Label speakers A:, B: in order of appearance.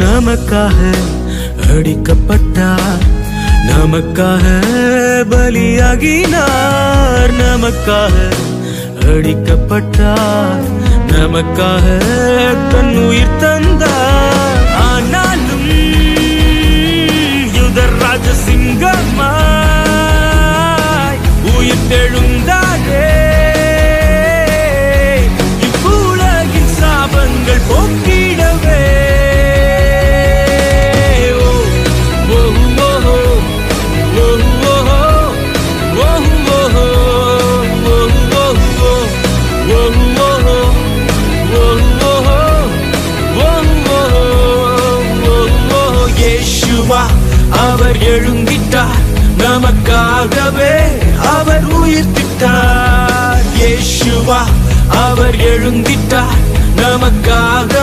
A: நமக்காக அடிக்கப்பட்டார், நமக்காக பலியாகினார், நமக்காக அடிக்கப்பட்டார், நமக்காக தன் உயிர் தந்தார். ஆனாலும் யுதராஜ சிங்கமாய் உயிர் தெழுந்தாரே, இவ்வுலகின் சாபங்கள் போக்கிடவே. அவர் எழுந்திட்டார், நமக்காகவே அவர் உயிர்த்திட்டார். இயேசுவா அவர் எழுந்திட்டார், நமக்காக